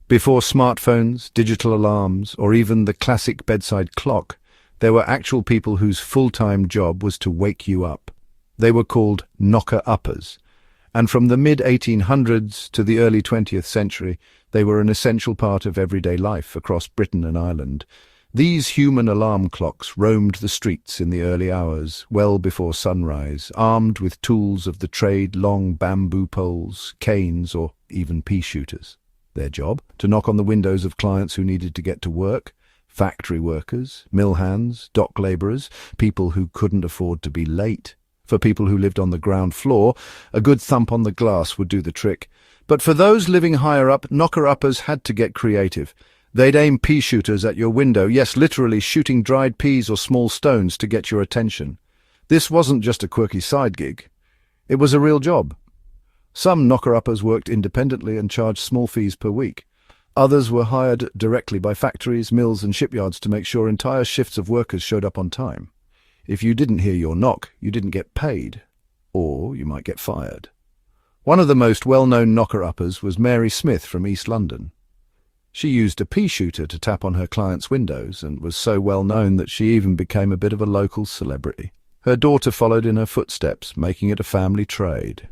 Before smartphones, digital alarms, or even the classic bedside clock, there were actual people whose full-time job was to wake you up. They were called knocker-uppers, and from the mid-1800s to the early 20th century, they were an essential part of everyday life across Britain and Ireland. These human alarm clocks roamed the streets in the early hours, well before sunrise, armed with tools of the trade, long bamboo poles, canes, or even pea-shooters. Their job? To knock on the windows of clients who needed to get to work, factory workers, mill hands, dock labourers, people who couldn't afford to be late. For people who lived on the ground floor, a good thump on the glass would do the trick. But for those living higher up, knocker-uppers had to get creative. They'd aim pea-shooters at your window, yes, literally shooting dried peas or small stones to get your attention. This wasn't just a quirky side gig. It was a real job. Some knocker-uppers worked independently and charged small fees per week. Others were hired directly by factories, mills and shipyards to make sure entire shifts of workers showed up on time. If you didn't hear your knock, you didn't get paid, or you might get fired. One of the most well-known knocker-uppers was Mary Smith from East London. She used a pea-shooter to tap on her clients' windows and was so well known that she even became a bit of a local celebrity. Her daughter followed in her footsteps, making it a family trade.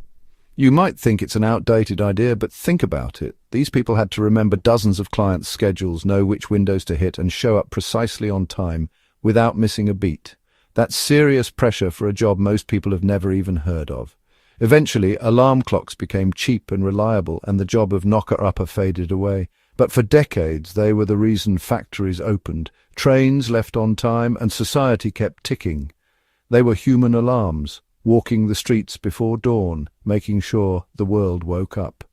You might think it's an outdated idea, but think about it. These people had to remember dozens of clients' schedules, know which windows to hit, and show up precisely on time without missing a beat. That's serious pressure for a job most people have never even heard of. Eventually, alarm clocks became cheap and reliable, and the job of knocker-upper faded away. But for decades, they were the reason factories opened, trains left on time, and society kept ticking. They were human alarms, walking the streets before dawn, making sure the world woke up.